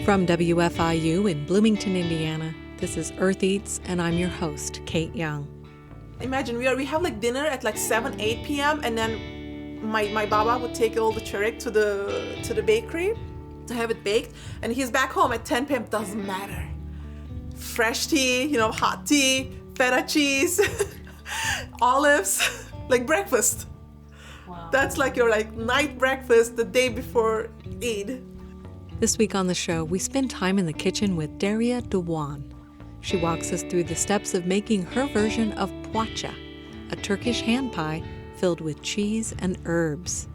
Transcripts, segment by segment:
From WFIU in Bloomington, Indiana, this is Earth Eats, and I'm your host, Kate Young. Imagine we have like dinner at like 7, 8 p.m. and then my baba would take all the çörek to the bakery to have it baked, and he's back home at 10 p.m. Doesn't matter. Fresh tea, hot tea, feta cheese, olives, like breakfast. Wow. That's like your night breakfast the day before Eid. This week on the show, we spend time in the kitchen with Derya Doğan. She walks us through the steps of making her version of Poğaça, a Turkish hand pie filled with cheese and herbs.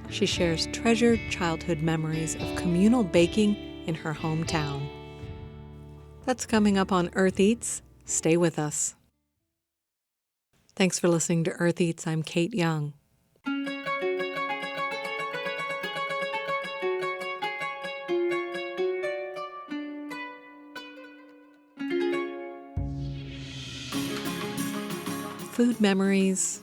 She shares treasured childhood memories of communal baking in her hometown. That's coming up on Earth Eats. Stay with us. Thanks for listening to Earth Eats. I'm Kate Young. Food memories,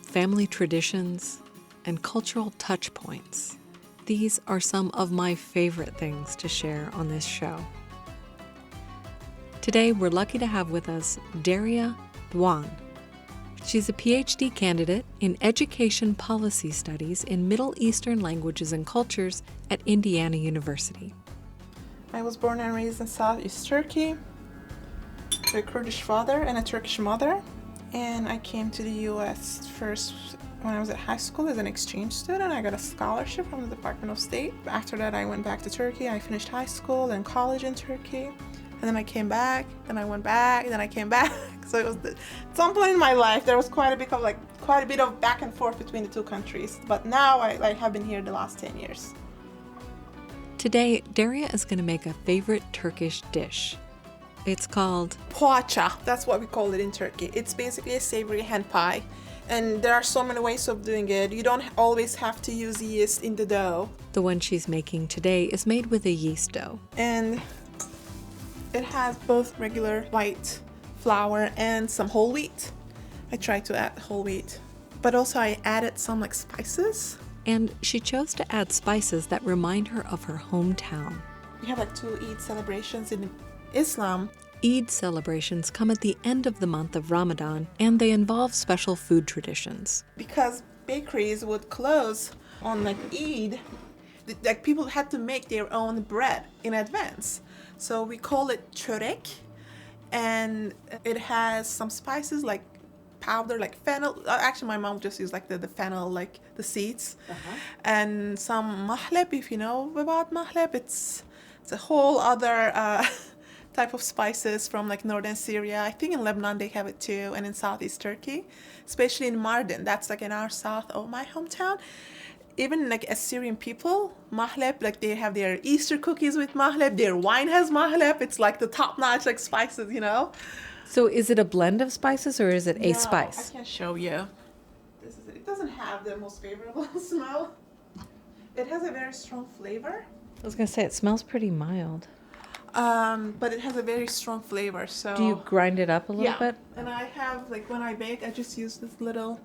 family traditions, and cultural touch points. These are some of my favorite things to share on this show. Today, we're lucky to have with us Derya Doğan. She's a PhD candidate in Education Policy Studies in Middle Eastern Languages and Cultures at Indiana University. I was born and raised in Southeast Turkey to a Kurdish father and a Turkish mother. And I came to the U.S. first when I was at high school as an exchange student. I got a scholarship from the Department of State. After that, I went back to Turkey. I finished high school and college in Turkey. And then I came back, then I went back, then I came back. So it was at some point in my life, there was quite a bit of back and forth between the two countries. But now I have been here the last 10 years. Today, Derya is going to make a favorite Turkish dish. It's called Poğaça. That's what we call it in Turkey. It's basically a savory hand pie. And there are so many ways of doing it. You don't always have to use yeast in the dough. The one she's making today is made with a yeast dough. And it has both regular white flour and some whole wheat. I tried to add whole wheat. But also I added some spices. And she chose to add spices that remind her of her hometown. We have two Eid celebrations in Islam. Eid celebrations come at the end of the month of Ramadan, and they involve special food traditions. Because bakeries would close on Eid, people had to make their own bread in advance. So we call it çörek, and it has some spices like powder, like fennel. Actually, my mom just used the fennel, the seeds, and some mahleb. If you know about mahleb, it's a whole other type of spices from northern Syria. I think in Lebanon they have it too, and in southeast Turkey, especially in Mardin. That's in our south of my hometown. Even Assyrian people, mahleb, they have their Easter cookies with mahleb. Their wine has mahleb. It's the top-notch spices, So is it a blend of spices or is it a spice? I can show you. This is it. It doesn't have the most favorable smell. It has a very strong flavor. I was going to say, it smells pretty mild. But it has a very strong flavor. So do you grind it up a little bit? And I have when I bake, I just use this little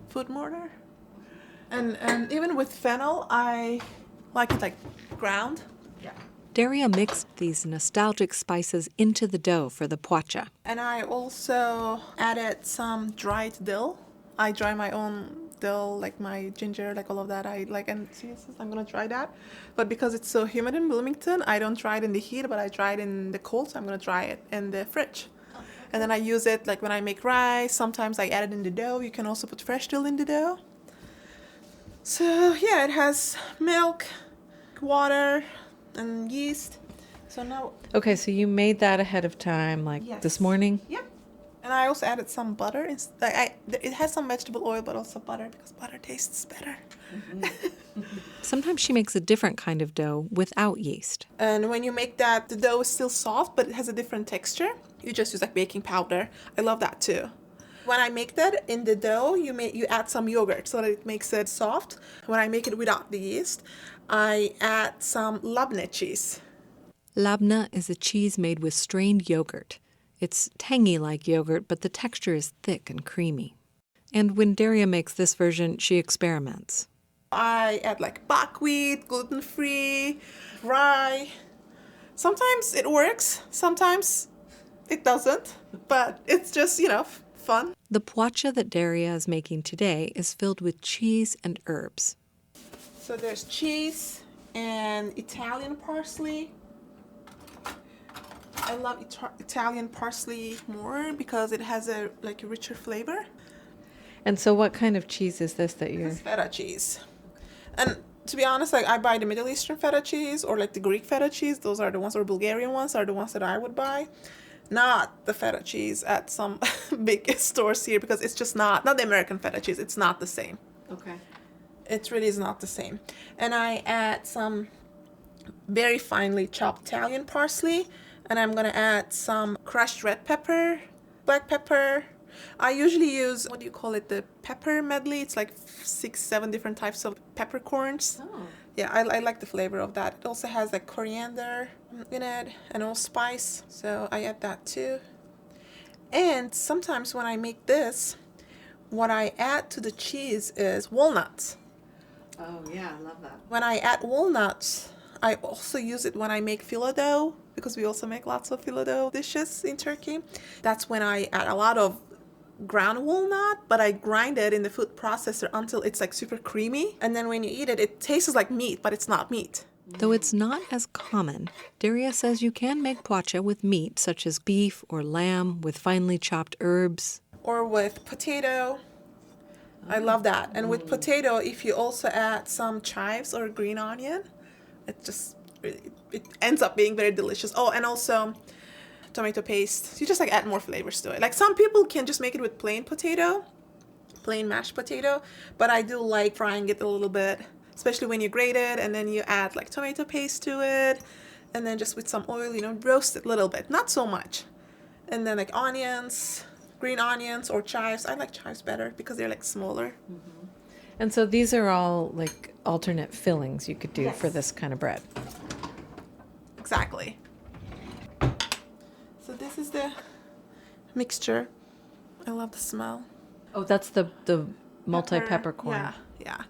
food mortar. And even with fennel, I like it ground. Yeah. Derya mixed these nostalgic spices into the dough for the poğaça. And I also added some dried dill. I dry my own dill, my ginger, all of that. And see, I'm gonna dry that. But because it's so humid in Bloomington, I don't dry it in the heat, but I dry it in the cold, so I'm gonna dry it in the fridge. Okay. And then I use it when I make rice. Sometimes I add it in the dough. You can also put fresh dill in the dough. So yeah, it has milk, water, and yeast. So now. Okay, so you made that ahead of time, this morning? Yep. And I also added some butter. It has some vegetable oil, but also butter, because butter tastes better. Mm-hmm. Sometimes she makes a different kind of dough without yeast. And when you make that, the dough is still soft, but it has a different texture. You just use baking powder. I love that too. When I make that in the dough, you add some yogurt so that it makes it soft. When I make it without the yeast, I add some labne cheese. Labne is a cheese made with strained yogurt. It's tangy like yogurt, but the texture is thick and creamy. And when Derya makes this version, she experiments. I add buckwheat, gluten-free, rye, Sometimes it works, sometimes it doesn't, but it's just, fun. The poğaça that Derya is making today is filled with cheese and herbs. So there's cheese and Italian parsley. I love Italian parsley more because it has a richer flavor. And so what kind of cheese is this that you're... This is feta cheese. And to be honest, I buy the Middle Eastern feta cheese or the Greek feta cheese. Those are the ones, or Bulgarian ones are the ones that I would buy. Not the feta cheese at some big stores here, because it's just not the American feta cheese. It's not the same. Okay. It really is not the same. And I add some very finely chopped Italian parsley, and I'm gonna add some crushed red pepper, black pepper. I usually use, the pepper medley. It's 6-7 different types of peppercorns. Oh. Yeah, I like the flavor of that. It also has coriander in it and allspice, so I add that too. And sometimes when I make this, what I add to the cheese is walnuts. Oh, yeah, I love that. When I add walnuts, I also use it when I make phyllo dough, because we also make lots of phyllo dough dishes in Turkey. That's when I add a lot of ground walnut, but I grind it in the food processor until it's super creamy. And then when you eat it, it tastes like meat, but it's not meat. Though it's not as common, Derya says you can make poğaça with meat such as beef or lamb with finely chopped herbs. Or with potato. I love that. And with potato, if you also add some chives or green onion, it ends up being very delicious. Oh, and also tomato paste. You just add more flavors to it. Some people can just make it with plain potato, plain mashed potato, but I do like frying it a little bit, especially when you grate it and then you add tomato paste to it, and then just with some oil, roast it a little bit, not so much. And then onions, green onions or chives. I like chives better because they're smaller. Mm-hmm. And so these are all alternate fillings you could do for this kind of bread. Exactly. So this is the mixture. I love the smell. Oh, that's the multi-peppercorn. Yeah.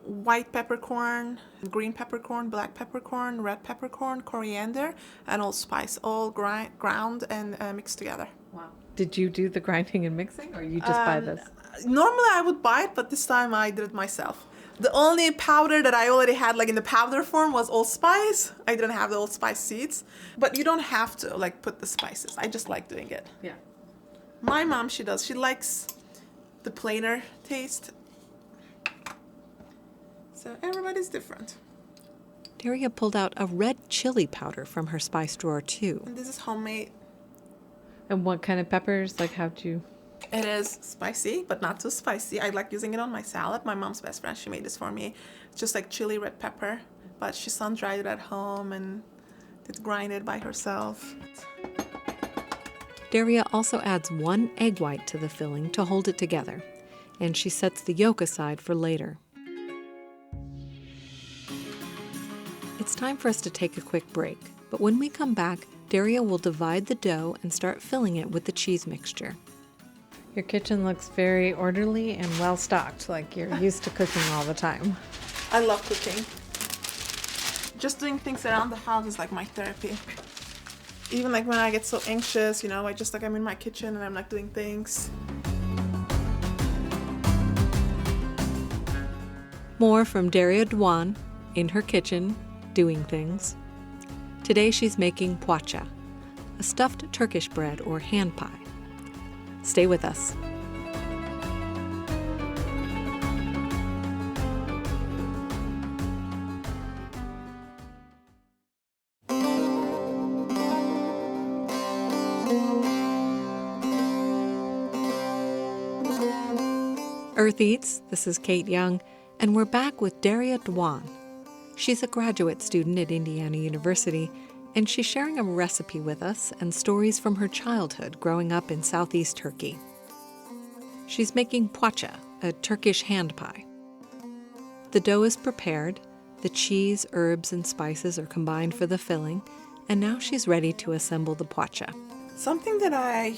White peppercorn, green peppercorn, black peppercorn, red peppercorn, coriander, and allspice, all ground and mixed together. Wow. Did you do the grinding and mixing, or you just buy this? Normally I would buy it, but this time I did it myself. The only powder that I already had in the powder form was allspice. I didn't have the allspice seeds. But you don't have to put the spices. I just like doing it. Yeah. My mom, she does. She likes the plainer taste. So everybody's different. Derya pulled out a red chili powder from her spice drawer too. And this is homemade. And what kind of peppers? How'd you... It is spicy, but not too spicy. I like using it on my salad. My mom's best friend, she made this for me. It's just chili red pepper, but she sun-dried it at home and did grind it by herself. Derya also adds 1 egg white to the filling to hold it together, and she sets the yolk aside for later. It's time for us to take a quick break, but when we come back, Derya will divide the dough and start filling it with the cheese mixture. Your kitchen looks very orderly and well-stocked, like you're used to cooking all the time. I love cooking. Just doing things around the house is my therapy. Even when I get so anxious, I just I'm in my kitchen and I'm doing things. More from Derya Doğan in her kitchen, doing things. Today she's making poğaça, a stuffed Turkish bread or hand pie. Stay with us. Earth Eats, this is Kate Young, and we're back with Derya Doğan. She's a graduate student at Indiana University, and she's sharing a recipe with us and stories from her childhood growing up in southeast Turkey. She's making poğaça, a Turkish hand pie. The dough is prepared, the cheese, herbs, and spices are combined for the filling, and now she's ready to assemble the poğaça. Something that I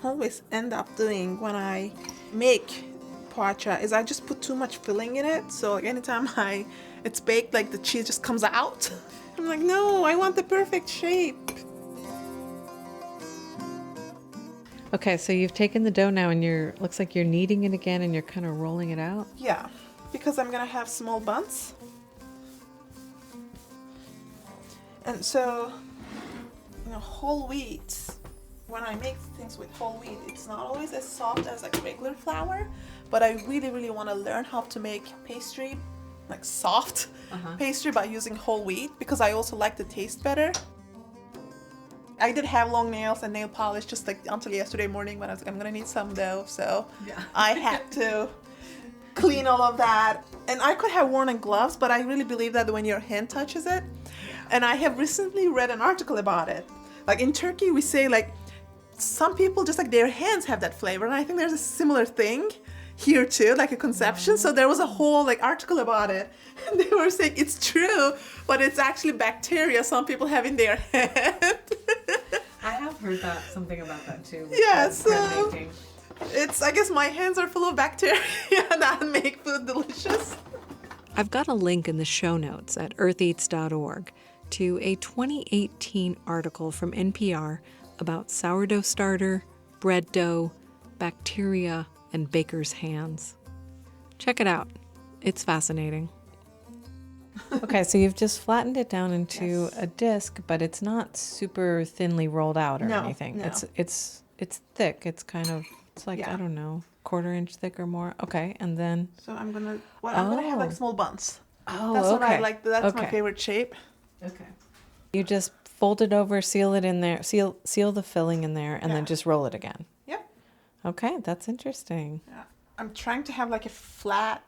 always end up doing when I make poğaça is I just put too much filling in it. So anytime it's baked, the cheese just comes out. I'm like, no, I want the perfect shape. Okay, so you've taken the dough now and looks like you're kneading it again and you're kind of rolling it out. Yeah, because I'm gonna have small buns. And so, whole wheat, when I make things with whole wheat, it's not always as soft as like regular flour, but I really, really want to learn how to make pastry, like soft pastry by using whole wheat, because I also like the taste better. I did have long nails and nail polish just like until yesterday morning when I was like, I'm gonna need some dough, so I had to clean all of that. And I could have worn gloves, but I really believe that when your hand touches it, and I have recently read an article about it. Like in Turkey, we say like some people just like their hands have that flavor, and I think there's a similar thing here too, like a conception. So there was a whole like article about it, and they were saying it's true, but it's actually bacteria some people have in their hand. I have heard something about that too. Yeah, so it's, I guess my hands are full of bacteria that make food delicious. I've got a link in the show notes at eartheats.org to a 2018 article from NPR about sourdough starter, bread dough, bacteria, and baker's hands. Check it out. It's fascinating. Okay, so you've just flattened it down into a disc, but it's not super thinly rolled out or anything. No. It's thick. It's kind of, it's like, I don't know, 1/4 inch thick or more. Okay, and then... So I'm gonna have like small buns. Oh, that's okay. what I like. That's my favorite shape. Okay. You just fold it over, seal it in there, seal the filling in there, and then just roll it again. Yep. Okay, that's interesting. Yeah. I'm trying to have like a flat,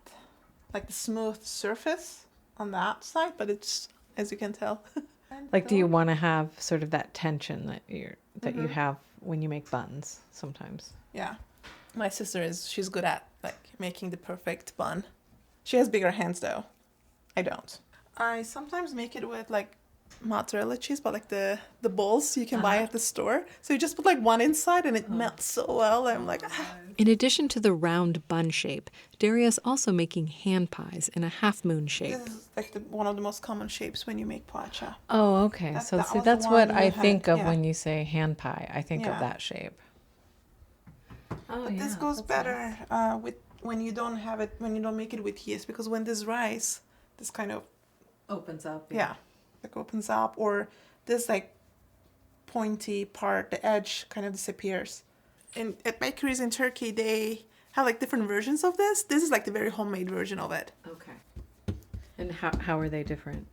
like the smooth surface on the outside, but it's, as you can tell. Like, do you want to have sort of that tension that you have when you make buns sometimes? Yeah. My sister she's good at like making the perfect bun. She has bigger hands though. I don't. I sometimes make it with like mozzarella cheese, but like the balls you can buy at the store. So you just put like one inside and it melts so well. I'm like, In addition to the round bun shape, Derya's also making hand pies in a half-moon shape. This is like one of the most common shapes when you make poğaça. Oh, okay. That's what I think of when you say hand pie. I think of that shape. Oh, but this goes better with when you don't make it with yeast, because when this rise, this kind of opens up. Like opens up, or this like pointy part, the edge kind of disappears. And at bakeries in Turkey, they have like different versions of this. This is like the very homemade version of it. Okay. And how are they different?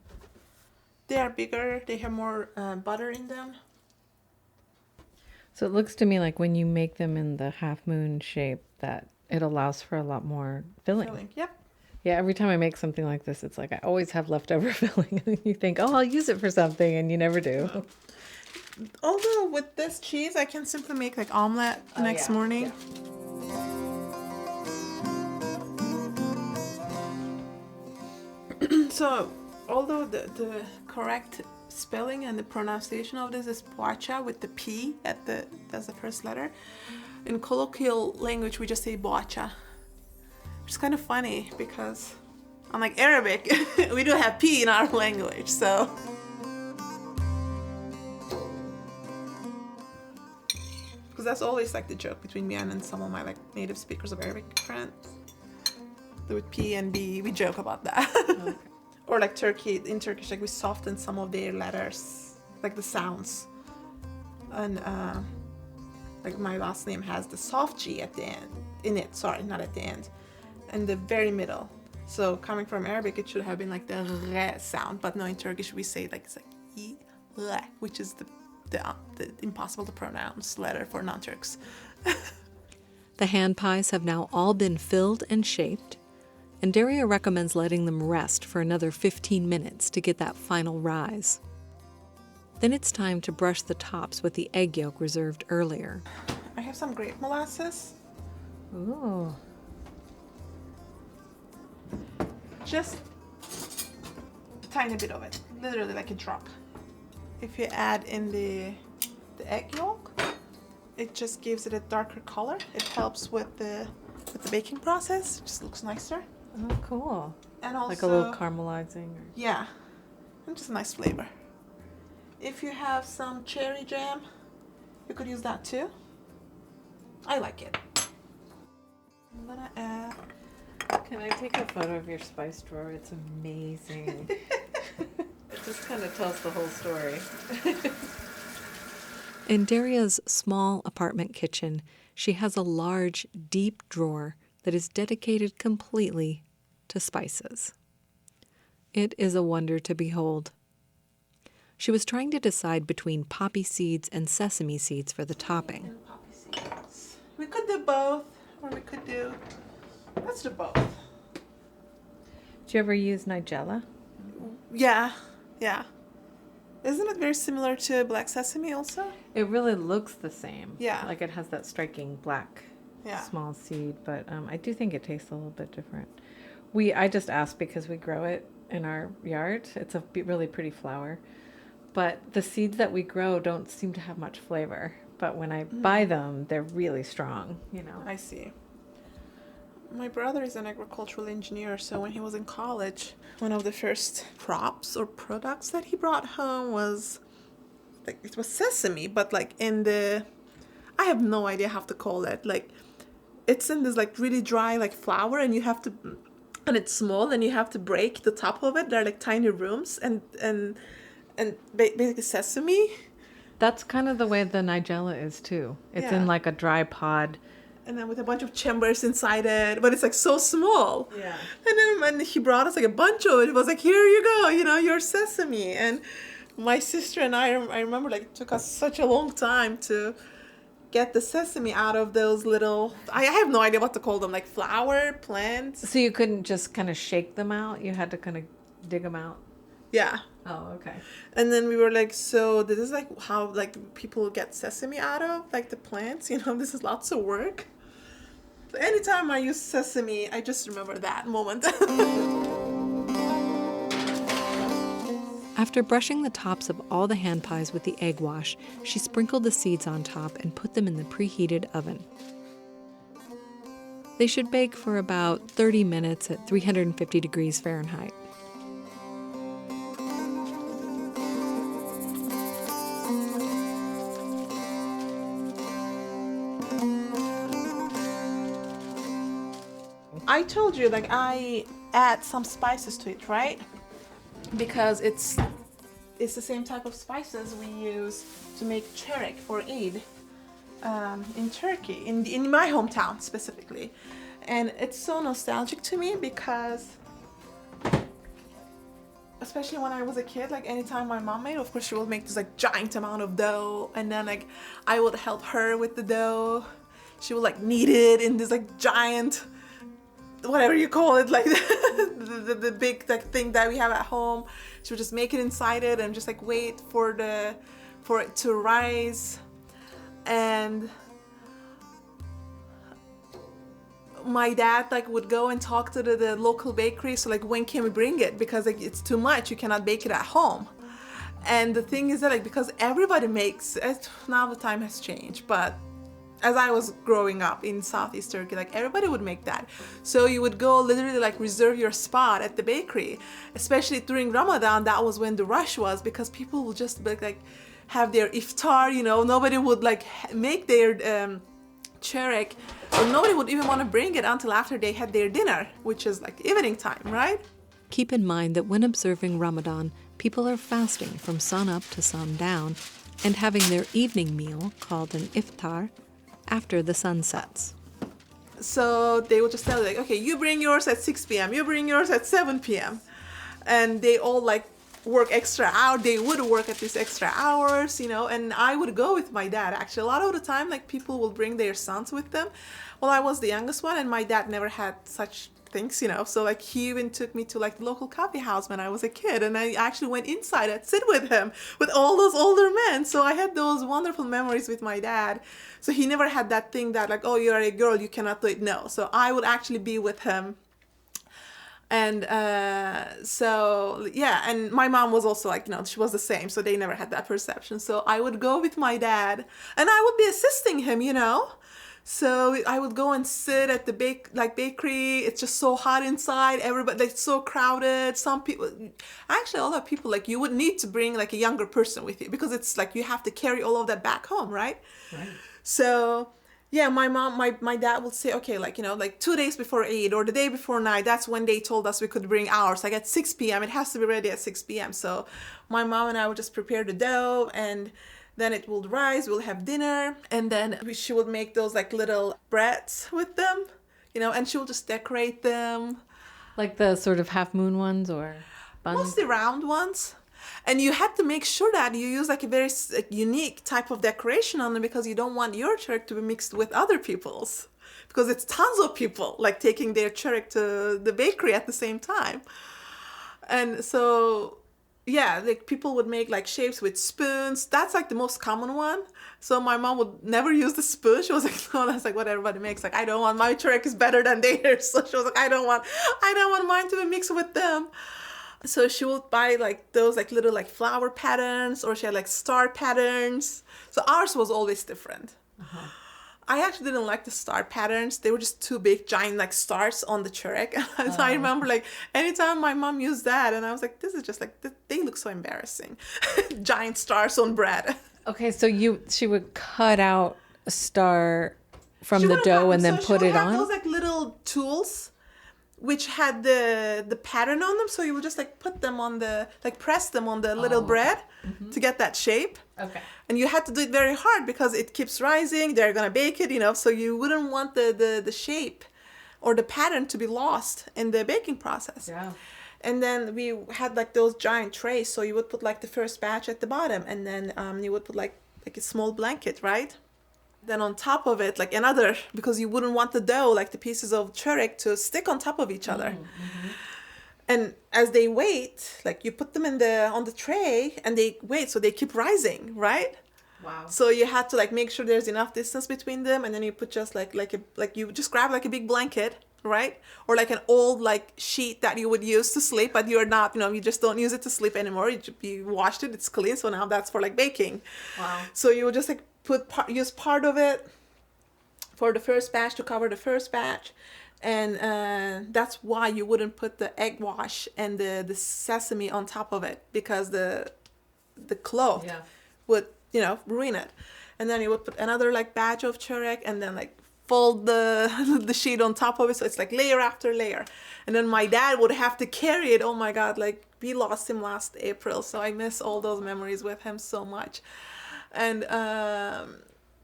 They are bigger. They have more butter in them. So it looks to me like when you make them in the half-moon shape, that it allows for a lot more filling. Yep. Yeah, every time I make something like this, it's like I always have leftover filling. And you think, oh, I'll use it for something, and you never do. Although with this cheese, I can simply make like omelet next morning. Yeah. So, although the correct spelling and the pronunciation of this is poğaça with the P that's the first letter. In colloquial language, we just say poğaça. Which is kind of funny because unlike Arabic, we do have P in our language, so. Because that's always like the joke between me and some of my like native speakers of Arabic friends. With P and B, we joke about that. Okay. Or like in Turkish, like we soften some of their letters, like the sounds. And like my last name has the soft G at the end, in it, sorry, not at the end. In the very middle. So coming from Arabic, it should have been like the re sound, but no, in Turkish we say like it's like I, re, which is the impossible to pronounce letter for non-Turks. The hand pies have now all been filled and shaped, and Derya recommends letting them rest for another 15 minutes to get that final rise. Then it's time to brush the tops with the egg yolk reserved earlier. I have some grape molasses. Ooh. Just a tiny bit of it, literally like a drop. If you add in the egg yolk, it just gives it a darker color. It helps with the baking process. It just looks nicer. Oh, cool. And also, like a little caramelizing. Yeah. and just a nice flavor. If you have some cherry jam, you could use that too. I like it. I'm gonna add. Can I take a photo of your spice drawer? It's amazing. It just kind of tells the whole story. In Derya's small apartment kitchen, she has a large, deep drawer that is dedicated completely to spices. It is a wonder to behold. She was trying to decide between poppy seeds and sesame seeds for the topping. And poppy seeds. We could do both, or we could do. Let's do both. Do you ever use nigella? Yeah, yeah. Isn't it very similar to black sesame also? It really looks the same. Yeah. Like it has that striking black small seed, but I do think it tastes a little bit different. I just asked because we grow it in our yard. It's a really pretty flower. But the seeds that we grow don't seem to have much flavor. But when I buy them, they're really strong, you know. I see. My brother is an agricultural engineer, so when he was in college, one of the first crops or products that he brought home was, like, it was sesame, but like I have no idea how to call it. Like, it's in this like really dry like flour, and it's small, and you have to break the top of it. They're like tiny rooms, and basically sesame. That's kind of the way the nigella is too. It's in like a dry pod. And then with a bunch of chambers inside it, but it's like so small. Yeah. And then when he brought us like a bunch of it, it was like, here you go, your sesame. And my sister and I remember like it took us such a long time to get the sesame out of those little, I have no idea what to call them, like flower plants. So you couldn't just kind of shake them out? You had to kind of dig them out? Yeah. Oh, okay. And then we were like, so this is like how like people get sesame out of like the plants, this is lots of work. So anytime I use sesame, I just remember that moment. After brushing the tops of all the hand pies with the egg wash, she sprinkled the seeds on top and put them in the preheated oven. They should bake for about 30 minutes at 350 degrees Fahrenheit. I told you, like, I add some spices to it, right? Because it's the same type of spices we use to make çörek or Eid in Turkey, in my hometown specifically. And it's so nostalgic to me because, especially when I was a kid, like anytime my mom made, of course she would make this like giant amount of dough, and then like I would help her with the dough. She would like knead it in this like giant, whatever you call it, like the big like thing that we have at home. She would just make it inside it and just like wait for it to rise. And my dad like would go and talk to the local bakery, so like when can we bring it, because like it's too much, you cannot bake it at home. And the thing is that like because everybody makes it, now the time has changed, but as I was growing up in Southeast Turkey, like everybody would make that. So you would go literally like reserve your spot at the bakery, especially during Ramadan. That was when the rush was, because people would just like have their iftar, nobody would like make their çörek, or nobody would even want to bring it until after they had their dinner, which is like evening time, right? Keep in mind that when observing Ramadan, people are fasting from sun up to sundown and having their evening meal, called an iftar, after the sun sets. So they would just tell you, like, okay, you bring yours at 6 p.m., you bring yours at 7 p.m. And they all like work extra hours. They would work at these extra hours, and I would go with my dad. Actually, a lot of the time, like people will bring their sons with them. Well, I was the youngest one, and my dad never had such things, so like he even took me to like the local coffee house when I was a kid, and I actually went inside and sit with him with all those older men. So I had those wonderful memories with my dad. So he never had that thing that like, oh, you're a girl, you cannot do it. No, so I would actually be with him. And so yeah, and my mom was also like, she was the same, so they never had that perception. So I would go with my dad, and I would be assisting him, So I would go and sit at the bakery. It's just so hot inside. Everybody, it's so crowded. Some people, actually, a lot of people, like, you would need to bring like a younger person with you because it's like you have to carry all of that back home, right? Right. So yeah, my dad would say, okay, like, like 2 days before Eid or the day before night, that's when they told us we could bring ours. Like at 6 p.m. It has to be ready at 6 p.m. So my mom and I would just prepare the dough, and then it would rise, we'll have dinner, and then she would make those like little breads with them, and she would just decorate them. Like the sort of half moon ones or buns? Mostly round ones. And you had to make sure that you use like a very unique type of decoration on them because you don't want your çörek to be mixed with other people's. Because it's tons of people like taking their çörek to the bakery at the same time. And so, yeah, like people would make like shapes with spoons. That's like the most common one. So my mom would never use the spoon. She was like, no, that's like what everybody makes. Like, I don't want, my çörek is better than theirs. So she was like, I don't want mine to be mixed with them. So she would buy like those like little like flower patterns, or she had like star patterns. So ours was always different. Uh-huh. I actually didn't like the star patterns. They were just too big, giant like stars on the çörek. So I remember like anytime my mom used that, and I was like, this is just like, they look so embarrassing. Giant stars on bread. Okay, so she would cut out a star from the dough and then put it on? Those like little tools which had the pattern on them, so you would just like put them on the, like press them on the little bread to get that shape. Okay. And you had to do it very hard because it keeps rising, they're gonna bake it, so you wouldn't want the shape or the pattern to be lost in the baking process. Yeah. And then we had like those giant trays, so you would put like the first batch at the bottom, and then you would put like a small blanket, right? Then on top of it, like another, because you wouldn't want the dough, like the pieces of çörek, to stick on top of each other. Mm-hmm. And as they wait, like you put them on the tray and they wait, so they keep rising, right? Wow. So you had to like make sure there's enough distance between them, and then you put just like you just grab like a big blanket, right? Or like an old like sheet that you would use to sleep, but you're not, you just don't use it to sleep anymore. You washed it, it's clean, so now that's for like baking. Wow. So you would just like use part of it for the first batch to cover the first batch, and that's why you wouldn't put the egg wash and the sesame on top of it, because the cloth would ruin it. And then you would put another like batch of çörek and then like fold the sheet on top of it, so it's like layer after layer. And then my dad would have to carry it. Oh my God, like we lost him last April, so I miss all those memories with him so much. And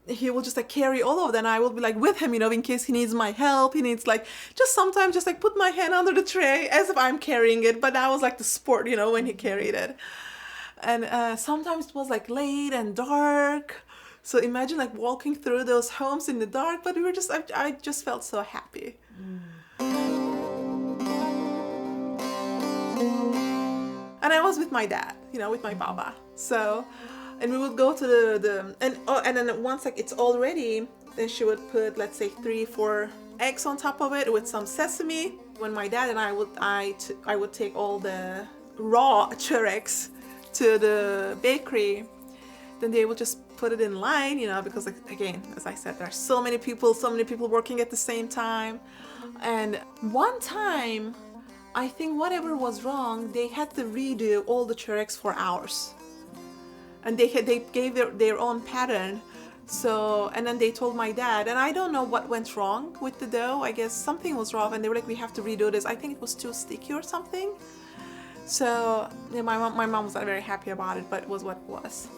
he will just like carry all of them. I will be like with him, in case he needs my help. He needs like just sometimes just like put my hand under the tray as if I'm carrying it. But that was like the sport, when he carried it. And sometimes it was like late and dark. So imagine like walking through those homes in the dark. But we were just, I just felt so happy. And I was with my dad, with my baba. So. And we would go to and then once like it's all ready, then she would put, let's say 3-4 eggs on top of it with some sesame. When my dad and I would take all the raw çöreks to the bakery, then they would just put it in line, because like, again, as I said, there are so many people working at the same time. And one time, I think whatever was wrong, they had to redo all the çöreks for hours. And they gave their own pattern. So, and then they told my dad, and I don't know what went wrong with the dough. I guess something was wrong, and they were like, we have to redo this. I think it was too sticky or something. So yeah, my mom was not very happy about it, but it was what it was.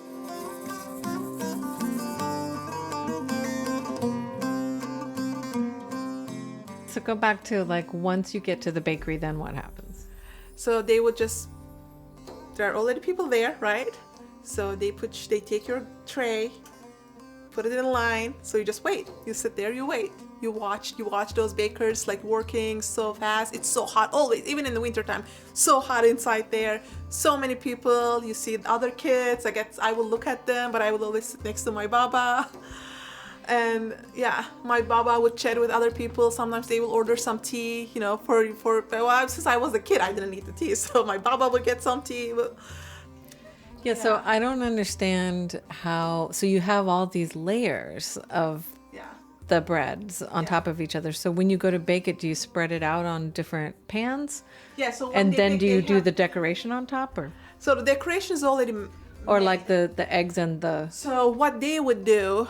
So go back to like, once you get to the bakery, then what happens? So they would just, there are already people there, right? So they take your tray, put it in line. So you just wait. You sit there, you wait. You watch those bakers like working so fast. It's so hot always, even in the wintertime. So hot inside there. So many people. You see other kids. I will look at them, but I will always sit next to my baba. And yeah, my baba would chat with other people. Sometimes they will order some tea, since I was a kid, I didn't need the tea. So my baba would get some tea. Yeah, so I don't understand how. So you have all these layers of the breads on top of each other. So when you go to bake it, do you spread it out on different pans? Yeah. So when And they then bake, do you they do have- the decoration on top, So the decoration is already. or made. like the eggs and the... So what they would do,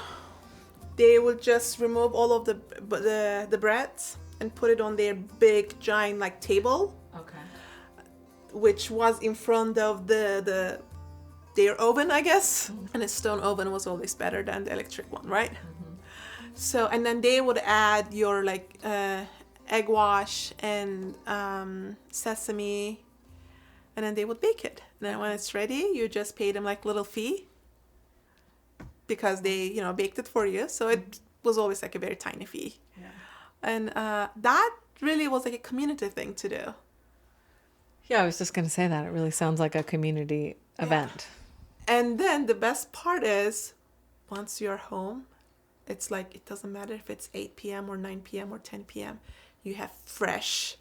they would just remove all of the breads and put it on their big giant like table, Okay. which was in front of their oven, I guess. And a stone oven was always better than the electric one, right? So and then they would add your like egg wash and sesame, and then they would bake it. And then when it's ready, you just pay them like little fee because they baked it for you. So it was always like a very tiny fee. Yeah. And that really was like a community thing to do. Yeah, I was just going to say that. It really sounds like a community event. And then the best part is, once you're home, it's like it doesn't matter if it's 8 p.m. or 9 p.m. or 10 p.m. You have fresh,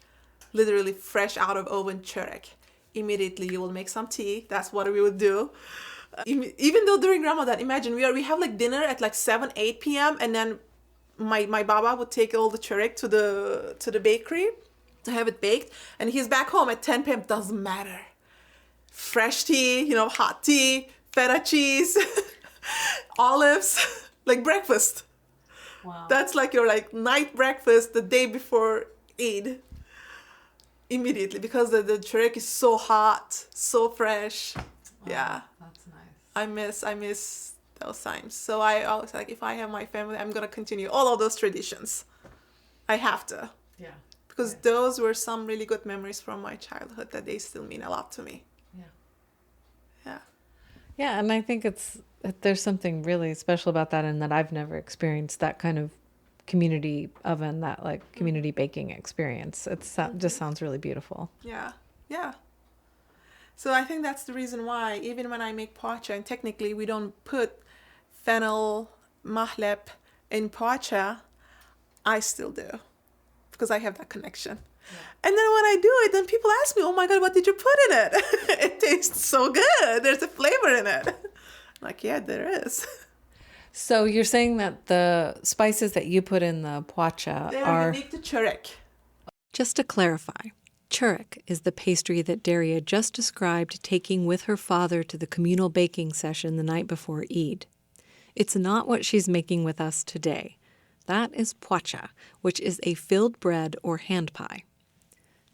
literally fresh out of oven çörek. Immediately you will make some tea. That's what we would do. Even though during Ramadan, imagine we have like dinner at like 7, 8 p.m. and then my baba would take all the çörek to the bakery to have it baked, and he's back home at 10 p.m. Doesn't matter. Fresh tea, hot tea, feta cheese, olives, like breakfast. Wow. That's like your like night breakfast the day before Eid. Immediately, because the çörek is so hot, so fresh. Wow, Yeah, that's nice. I miss those times. So I always like, if I have my family, I'm gonna continue all of those traditions. I have to, Yeah. because those were some really good memories from my childhood that they still mean a lot to me. Yeah. Yeah. Yeah, and I think there's something really special about that, and that I've never experienced that kind of community oven, that like community baking experience. Just sounds really beautiful. Yeah, yeah. So I think that's the reason why, even when I make poğaça, and technically we don't put fennel, mahlep in poğaça, I still do, because I have that connection. Yeah. And then when I do it, then people ask me, "Oh my God, what did you put in it?" It tastes so good. There's a flavor in it. I'm like, yeah, there is. So you're saying that the spices that you put in the poğaça They're are... unique to çörek. Just to clarify, çörek is the pastry that Derya just described taking with her father to the communal baking session the night before Eid. It's not what she's making with us today. That is poğaça, which is a filled bread or hand pie.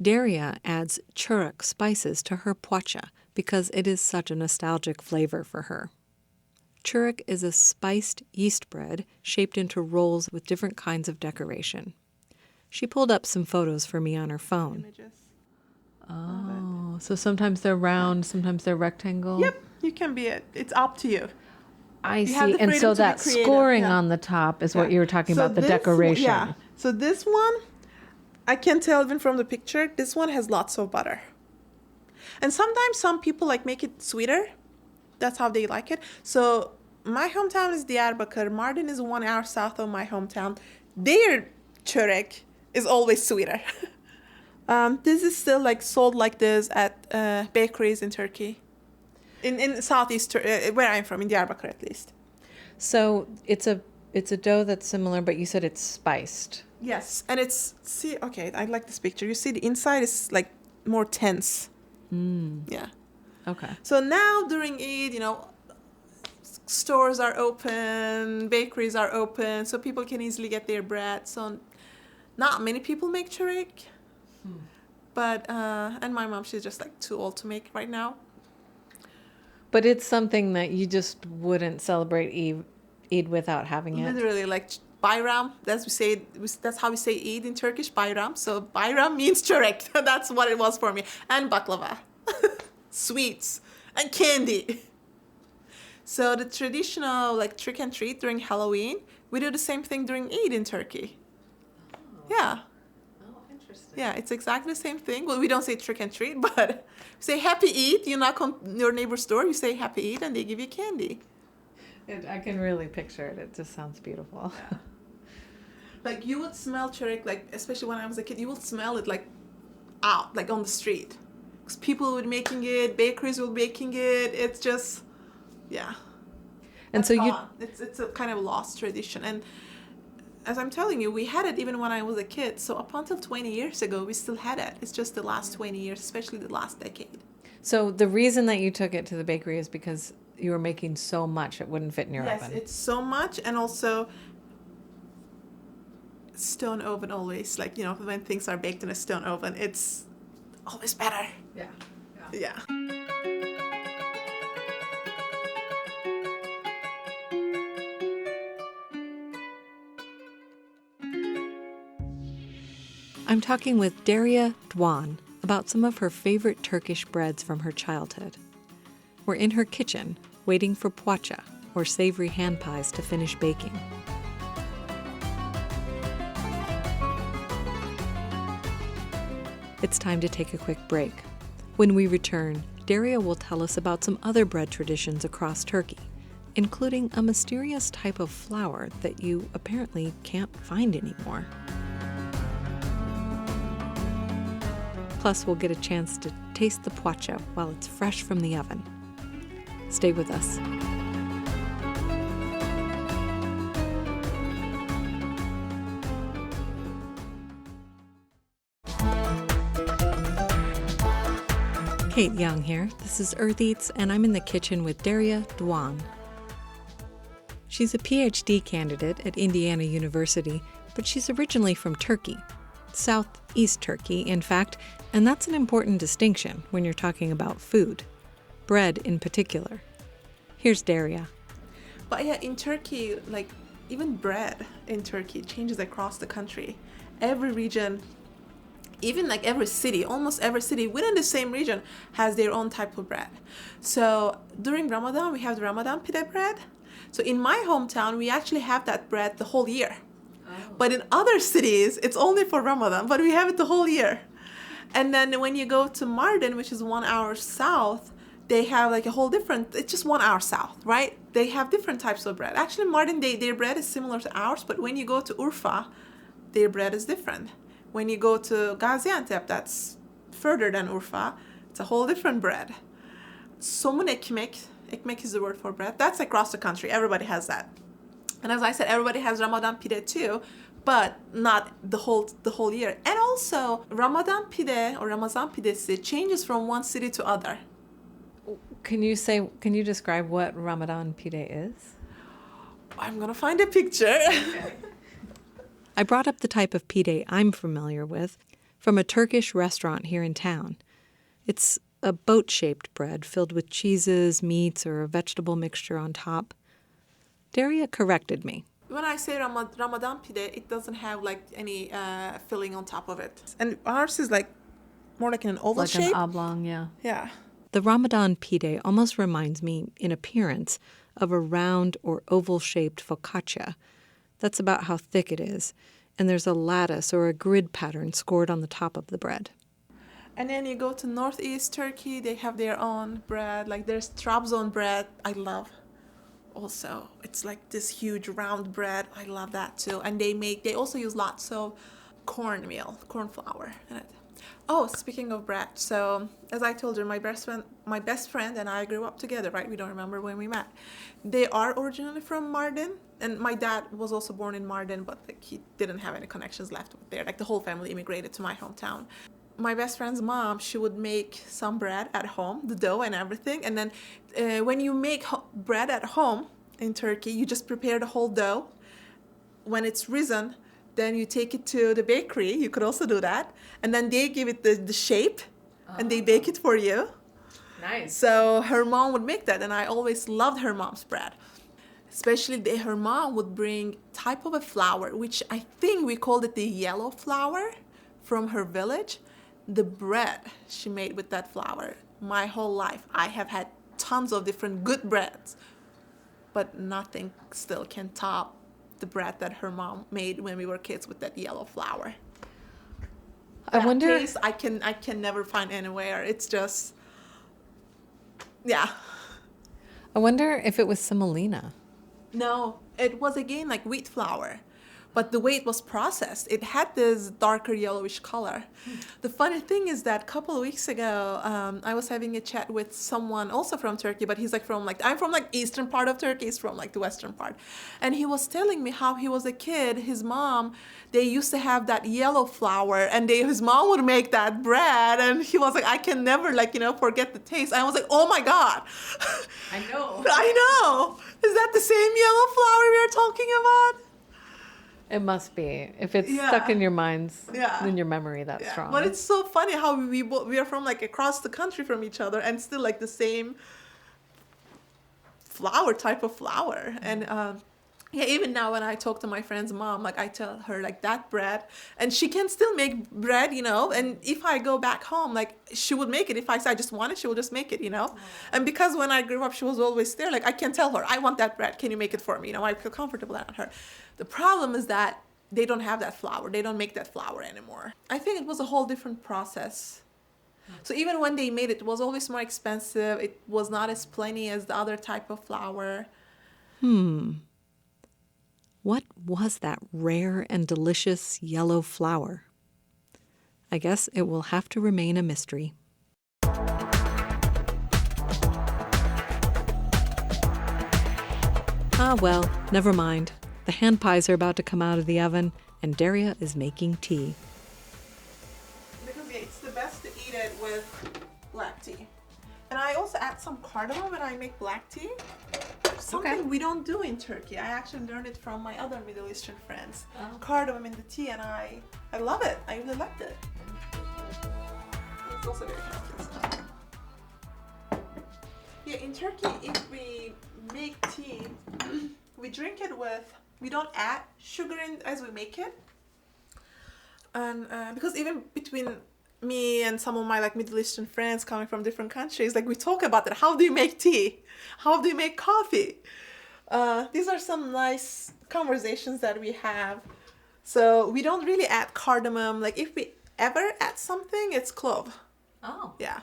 Derya adds çörek spices to her poğaça because it is such a nostalgic flavor for her. Çörek is a spiced yeast bread shaped into rolls with different kinds of decoration. She pulled up some photos for me on her phone. Images. Oh, so sometimes they're round, sometimes they're rectangle. Yep, you can be it. It's up to you. I You have see. the And freedom so to be that creative, scoring yeah. on the top is what Yeah. you were talking So about, the this decoration. Yeah. So this one, I can tell even from the picture, this one has lots of butter. And sometimes some people like make it sweeter. That's how they like it. So my hometown is Diyarbakır. Mardin is 1 hour south of my hometown. Their çörek is always sweeter. This is still like sold like this at bakeries in Turkey. In southeast where I'm from, in Diyarbakır at least. So it's a dough that's similar, but you said it's spiced. Yes, and okay, I like this picture. You see the inside is like more tense. Yeah. Okay. So now during Eid, stores are open, bakeries are open, so people can easily get their bread. So not many people make çörek. But, and my mom, she's just like too old to make right now. But it's something that you just wouldn't celebrate Eid without having it. Literally, like bayram, that's how we say Eid in Turkish, bayram. So bayram means çörek. That's what it was for me. And baklava. Sweets and candy. So the traditional like trick and treat during Halloween, we do the same thing during Eid in Turkey. Yeah. Oh, interesting. Yeah, it's exactly the same thing. Well, we don't say trick and treat, but we say happy Eid. You knock on your neighbor's door, you say happy Eid, and they give you candy. I can really picture it. It just sounds beautiful. Yeah. Like you would smell çörek, like especially when I was a kid, you would smell it like out, like on the street. Because people would making it, bakeries were making it. It's just, yeah. And That's so gone. It's a kind of lost tradition. And as I'm telling you, we had it even when I was a kid. So up until 20 years ago, we still had it. It's just the last 20 years, especially the last decade. So the reason that you took it to the bakery is because you were making so much it wouldn't fit in your oven. Yes, it's so much, and also stone oven always. Like, when things are baked in a stone oven, it's always better. Yeah. I'm talking with Derya Doğan about some of her favorite Turkish breads from her childhood. We're in her kitchen, waiting for poğaça, or savory hand pies, to finish baking. It's time to take a quick break. When we return, Derya will tell us about some other bread traditions across Turkey, including a mysterious type of flour that you apparently can't find anymore. Plus, we'll get a chance to taste the poğaça while it's fresh from the oven. Stay with us. Kate Young here. This is Earth Eats, and I'm in the kitchen with Derya Doğan. She's a PhD candidate at Indiana University, but she's originally from Turkey. Southeast Turkey, in fact, and that's an important distinction when you're talking about food. Bread in particular. Here's Derya. But yeah, in Turkey, like, even bread in Turkey changes across the country. Every region, even like every city, almost every city within the same region has their own type of bread. So during Ramadan, we have the Ramadan pide bread. So in my hometown, we actually have that bread the whole year. But in other cities, it's only for Ramadan, but we have it the whole year. And then when you go to Mardin, which is 1 hour south, they have like a whole different, it's just 1 hour south, right? They have different types of bread. Actually, Mardin, their bread is similar to ours, but when you go to Urfa, their bread is different. When you go to Gaziantep, that's further than Urfa, it's a whole different bread. Somun ekmek is the word for bread. That's across the country. Everybody has that. And as I said, everybody has Ramadan pide too, but not the whole year. And also, Ramadan pide or Ramazan pidesi changes from one city to other. Can you describe what Ramadan pide is? I'm gonna find a picture. I brought up the type of pide I'm familiar with from a Turkish restaurant here in town. It's a boat-shaped bread filled with cheeses, meats, or a vegetable mixture on top. Derya corrected me. When I say Ramadan pide, it doesn't have like any filling on top of it. And ours is like more like an oval shape. Like an oblong, yeah. Yeah. The Ramadan pide almost reminds me, in appearance, of a round or oval-shaped focaccia. That's about how thick it is. And there's a lattice or a grid pattern scored on the top of the bread. And then you go to northeast Turkey, they have their own bread. Like there's Trabzon bread, I love. Also, it's like this huge round bread. I love that too. And they also use lots of corn flour in it. Oh, speaking of bread, so as I told you, my best friend and I grew up together, right? We don't remember when we met. They are originally from Mardin, and my dad was also born in Mardin, but like, he didn't have any connections left there. Like the whole family immigrated to my hometown. My best friend's mom, she would make some bread at home, the dough and everything. And then when you make bread at home in Turkey, you just prepare the whole dough. When it's risen, then you take it to the bakery. You could also do that. And then they give it the shape and they bake it for you. Nice. So her mom would make that, and I always loved her mom's bread. Especially her mom would bring type of a flour, which I think we called it the yellow flour from her village. The bread she made with that flour, my whole life, I have had tons of different good breads, but nothing still can top the bread that her mom made when we were kids with that yellow flour. I wonder. Taste, I can never find anywhere. It's just, yeah. I wonder if it was semolina. No, it was again like wheat flour. but the way it was processed, it had this darker yellowish color. The funny thing is that a couple of weeks ago, I was having a chat with someone also from Turkey, but he's like I'm from like eastern part of Turkey, he's from like the western part. And he was telling me how he was a kid, his mom, they used to have that yellow flour, and his mom would make that bread, and he was like, I can never forget the taste. I was like, oh my God. I know. I know. Is that the same yellow flour we are talking about? It must be. If it's stuck in your minds, in your memory, that's strong. But it's so funny how we are from like across the country from each other and still like the same type of flour. And even now when I talk to my friend's mom, like I tell her like that bread, and she can still make bread, and if I go back home, like she would make it. If I say I just want it, she will just make it, And because when I grew up, she was always there, like I can tell her, I want that bread, can you make it for me? I feel comfortable around her. The problem is that they don't have that flour. They don't make that flour anymore. I think it was a whole different process. So even when they made it, it was always more expensive. It was not as plenty as the other type of flour. What was that rare and delicious yellow flour? I guess it will have to remain a mystery. Ah, well, never mind. The hand pies are about to come out of the oven, and Derya is making tea. Because it's the best to eat it with black tea. And I also add some cardamom when I make black tea. Something we don't do in Turkey. I actually learned it from my other Middle Eastern friends. Cardamom in the tea, and I love it. I really liked it. It's also very healthy. Yeah, in Turkey, if we make tea, we drink it we don't add sugar in as we make it. And because even between me and some of my like Middle Eastern friends coming from different countries, like we talk about that. How do you make tea? How do you make coffee? These are some nice conversations that we have. So we don't really add cardamom. Like if we ever add something, it's clove. Oh. Yeah.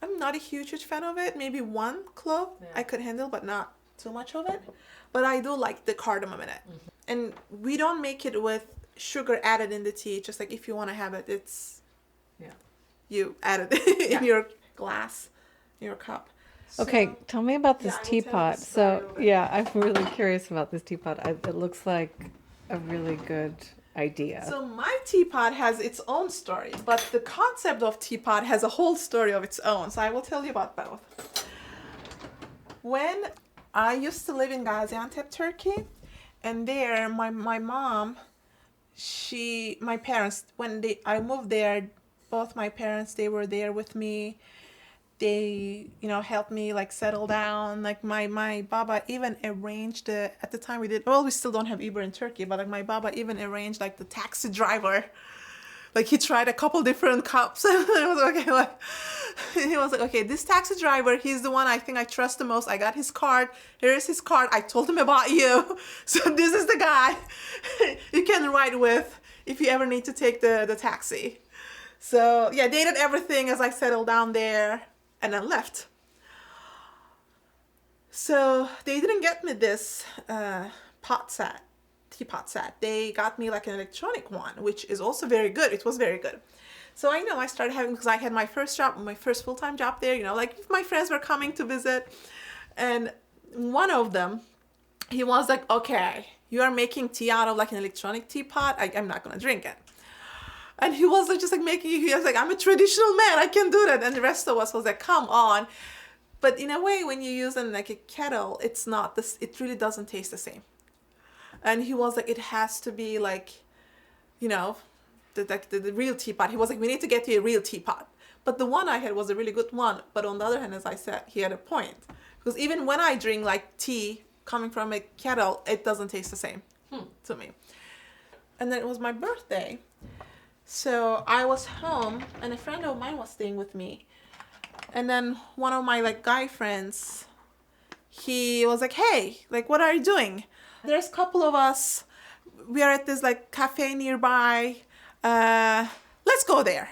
I'm not a huge fan of it. Maybe one clove I could handle, but not too much of it. But I do like the cardamom in it. Mm-hmm. And we don't make it with sugar added in the tea. Just like if you want to have it, you add it in your glass, in your cup. Okay, tell me about this teapot. So, I'm really curious about this teapot. It looks like a really good idea. So my teapot has its own story, but the concept of teapot has a whole story of its own. So I will tell you about both. When I used to live in Gaziantep, Turkey, and there my mom, my parents, when I moved there, both my parents, they were there with me. They, helped me like settle down. Like my baba even arranged at the time we still don't have Uber in Turkey, but like my baba even arranged like the taxi driver. Like he tried a couple different cups. And I was okay, like he was like, okay, this taxi driver, he's the one I think I trust the most. I got his card. Here is his card. I told him about you. So this is the guy you can ride with if you ever need to take the taxi. So they did everything as I settled down there and then left. So they didn't get me this teapot set. They got me like an electronic one, which is also very good. It was very good. So I started having, because I had my first full-time job there, like my friends were coming to visit. And one of them, he was like, okay, you are making tea out of like an electronic teapot. I'm not going to drink it. And he was just like he was like, I'm a traditional man, I can do that. And the rest of us was like, come on. But in a way, when you use like a kettle, it's not this, it really doesn't taste the same. And he was like, it has to be like, the real teapot. He was like, we need to get you a real teapot. But the one I had was a really good one. But on the other hand, as I said, he had a point. Because even when I drink like tea coming from a kettle, it doesn't taste the same to me. And then it was my birthday. So I was home and a friend of mine was staying with me. And then one of my like guy friends, he was like, hey, like, what are you doing? There's a couple of us. We are at this like cafe nearby. Let's go there.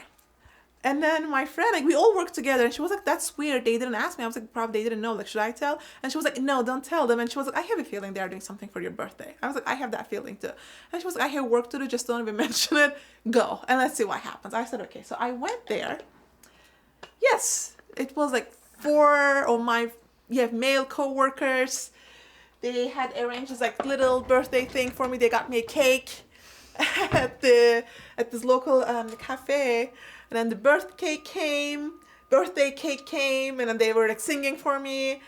And then my friend, like we all worked together, and she was like, "That's weird. They didn't ask me." I was like, "Probably they didn't know. Like, should I tell?" And she was like, "No, don't tell them." And she was like, "I have a feeling they are doing something for your birthday." I was like, "I have that feeling too." And she was like, "I have work to do. Just don't even mention it. Go and let's see what happens." I said, "Okay." So I went there. Yes, it was like 4 of my male coworkers. They had arranged this like little birthday thing for me. They got me a cake at this local cafe. And then the birthday cake came, and then they were like singing for me.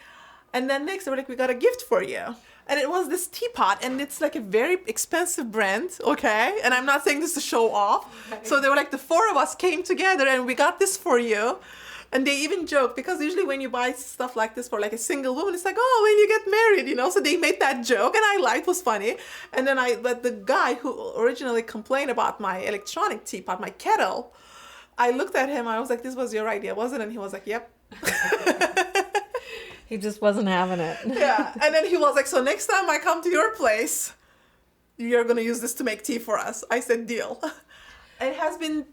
And then next they were like, "We got a gift for you." And it was this teapot, and it's like a very expensive brand, okay? And I'm not saying this to show off. Okay. So they were like, the 4 of us came together and we got this for you. And they even joked, because usually when you buy stuff like this for like a single woman, it's like, "Oh, when you get married," you know? So they made that joke, and I liked, it was funny. And then but the guy who originally complained about my electronic teapot, my kettle, I looked at him, I was like, "This was your idea, wasn't it?" And he was like, "Yep." He just wasn't having it. Yeah. And then he was like, "So next time I come to your place, you're going to use this to make tea for us." I said, "Deal." It has been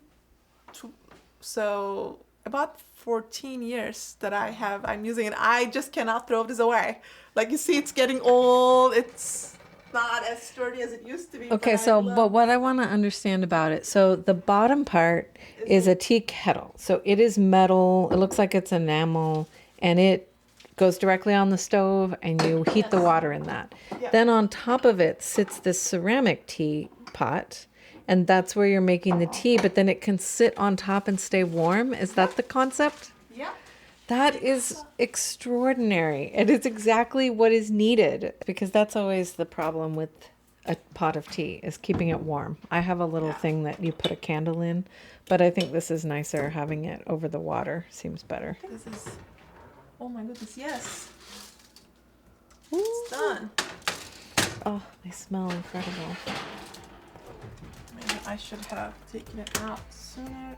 about 14 years that I'm using it. I just cannot throw this away. Like, you see, it's getting old. It's not as sturdy as it used to be. Okay, but what I want to understand about it, so the bottom part is a tea kettle. So it is metal. It looks like it's enamel, and it goes directly on the stove, and you heat the water in that. Yeah. Then on top of it sits this ceramic tea pot, and that's where you're making the tea, but then it can sit on top and stay warm. Is that the concept? Yeah. That is extraordinary. It is exactly what is needed, because that's always the problem with a pot of tea, is keeping it warm. I have a little thing that you put a candle in, but I think this is nicer. Having it over the water seems better. This is, oh my goodness, yes. It's done. Oh, they smell incredible. Maybe I should have taken it out sooner.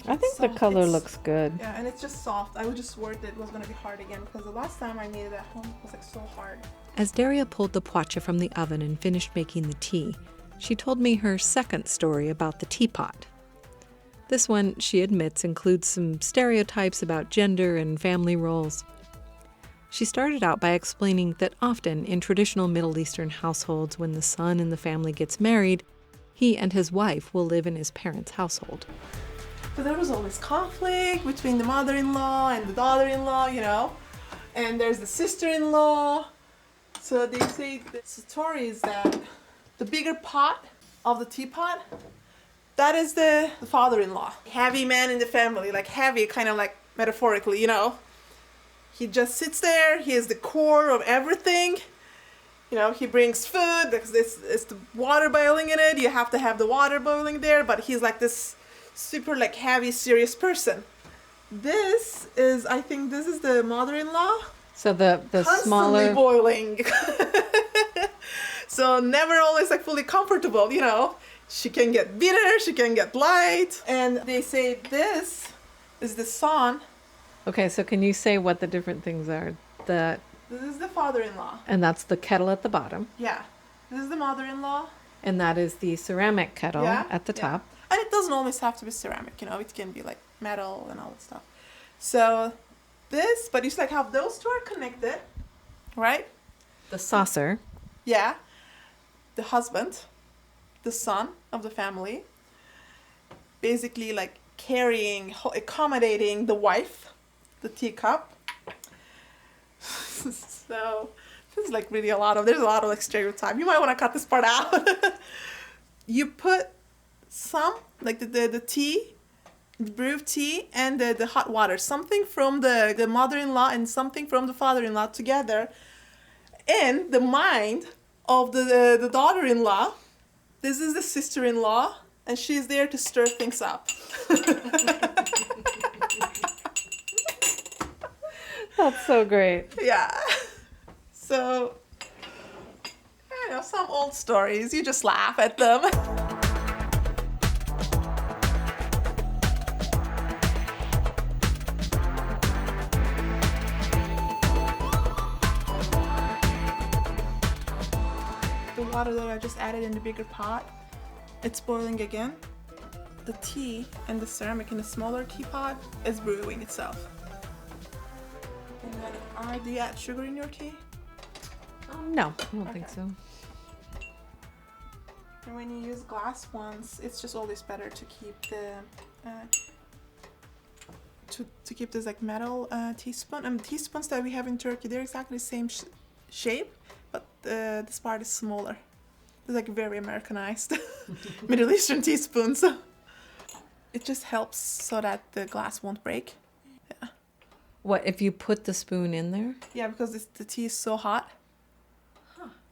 I think the color looks good. Yeah, and it's just soft. I was just worried that it was going to be hard again, because the last time I made it at home, it was like so hard. As Derya pulled the poğaça from the oven and finished making the tea, she told me her second story about the teapot. This one, she admits, includes some stereotypes about gender and family roles. She started out by explaining that often in traditional Middle Eastern households, when the son in the family gets married, he and his wife will live in his parents' household. So there was always conflict between the mother-in-law and the daughter-in-law, you know, and there's the sister-in-law. So they say the story is that the bigger pot of the teapot, that is the father-in-law. Heavy man in the family, like heavy, kind of like metaphorically, you know. He just sits there, he is the core of everything. You know, he brings food, because it's the water boiling in it. You have to have the water boiling there, but he's like this super like heavy, serious person. I think this is the mother-in-law. So the Constantly smaller boiling. So never always like fully comfortable, you know. She can get bitter, she can get light. And they say this is the son. Okay, so can you say what the different things are? This is the father-in-law. And that's the kettle at the bottom. Yeah. This is the mother-in-law. And that is the ceramic kettle at the top. And it doesn't always have to be ceramic, you know. It can be like metal and all that stuff. So this, but you see like how those two are connected, right? The saucer. Yeah. The husband, the son of the family, basically like accommodating the wife, the teacup. So this is like really there's a lot of like stereotype. You might want to cut this part out. You put some, like the tea, the brewed tea, and the hot water, something from the mother-in-law and something from the father-in-law together, in the mind of the daughter-in-law. This is the sister-in-law, and she's there to stir things up. That's so great. Yeah. So, you know, some old stories, you just laugh at them. The water that I just added in the bigger pot, it's boiling again. the tea and the ceramic in a smaller teapot is brewing itself. And then, do you add sugar in your tea? No, I don't think so. And when you use glass ones, it's just always better to keep the to keep this like metal teaspoon. And teaspoons that we have in Turkey, they're exactly the same shape, but this part is smaller. It's like very Americanized Middle Eastern teaspoons. So it just helps so that the glass won't break. Yeah. What, if you put the spoon in there? Yeah, because the tea is so hot.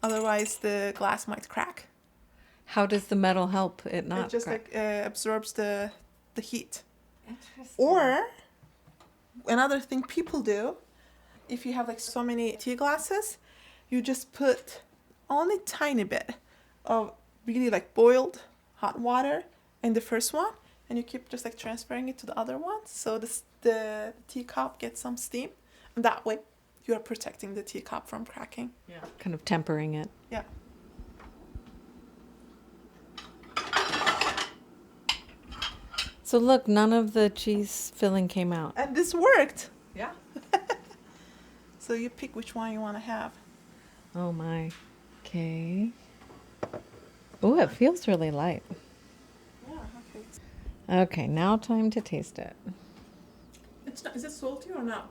Otherwise, the glass might crack. How does the metal help it not It just crack? absorbs the heat. Interesting. Or another thing people do, if you have like so many tea glasses, you just put only tiny bit of really like boiled hot water in the first one, and you keep just like transferring it to the other one, so the teacup gets some steam, and that way you are protecting the teacup from cracking. Yeah. Kind of tempering it. Yeah. So look, none of the cheese filling came out. And this worked. Yeah. So you pick which one you want to have. Oh my. Okay. Oh, it feels really light. Yeah, okay. Okay, now time to taste it. It's not, is it salty or not?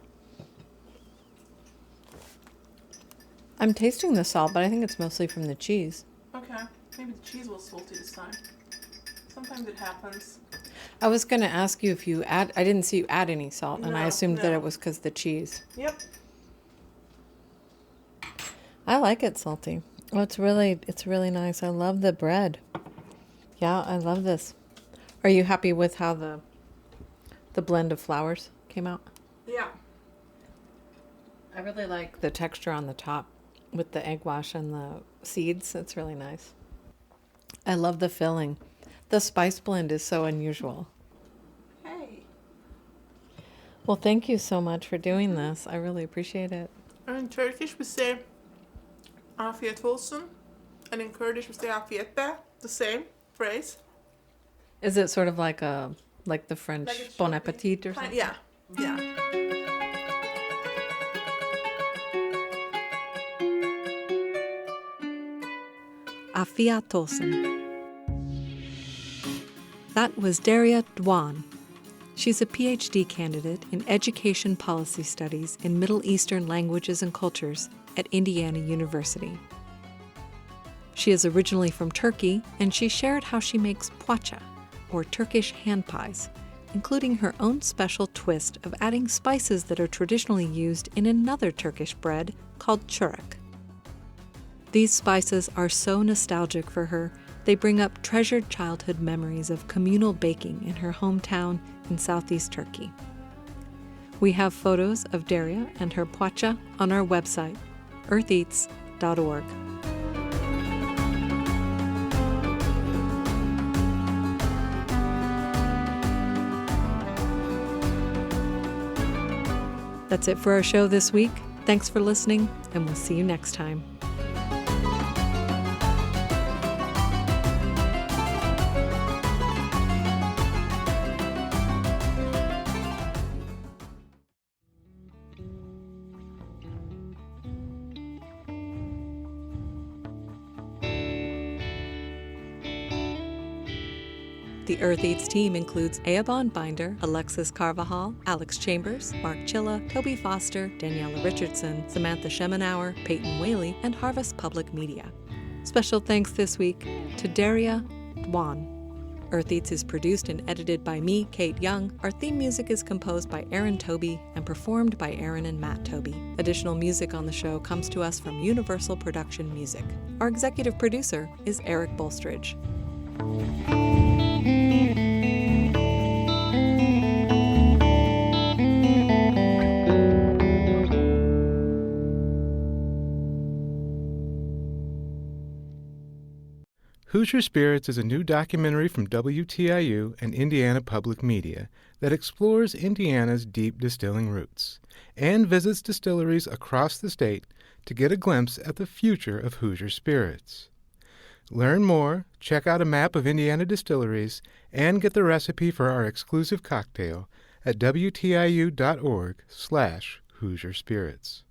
I'm tasting the salt, but I think it's mostly from the cheese. Okay, maybe the cheese was salty this time. Sometimes it happens. I was going to ask you if you add, I didn't see you add any salt, and I No, assumed that no. it was because the cheese. Yep. I like it salty. Oh, it's really nice. I love the bread. Yeah, I love this. Are you happy with how the blend of flours came out? Yeah. I really like the texture on the top with the egg wash and the seeds. It's really nice. I love the filling. The spice blend is so unusual. Hey. Well, thank you so much for doing this. I really appreciate it. And in Turkish we say afiyet olsun, and in Kurdish we say afiyet be, the same phrase. Is it sort of like the French Like it bon should be. appetit or something? Yeah, yeah. Afiyet olsun. That was Derya Doğan. She's a PhD candidate in Education Policy Studies in Middle Eastern Languages and Cultures at Indiana University. She is originally from Turkey, and she shared how she makes poğaça, or Turkish hand pies, including her own special twist of adding spices that are traditionally used in another Turkish bread called çörek. These spices are so nostalgic for her, they bring up treasured childhood memories of communal baking in her hometown in southeast Turkey. We have photos of Derya and her poğaça on our website, eartheats.org. That's it for our show this week. Thanks for listening, and we'll see you next time. The Earth Eats team includes Eoban Binder, Alexis Carvajal, Alex Chambers, Mark Chilla, Toby Foster, Daniela Richardson, Samantha Schemenauer, Peyton Whaley, and Harvest Public Media. Special thanks this week to Derya Doğan. Earth Eats is produced and edited by me, Kate Young. Our theme music is composed by Aaron Toby and performed by Aaron and Matt Toby. Additional music on the show comes to us from Universal Production Music. Our executive producer is Eric Bolstridge. Hoosier Spirits is a new documentary from WTIU and Indiana Public Media that explores Indiana's deep distilling roots and visits distilleries across the state to get a glimpse at the future of Hoosier Spirits. Learn more, check out a map of Indiana distilleries, and get the recipe for our exclusive cocktail at WTIU.org/HoosierSpirits.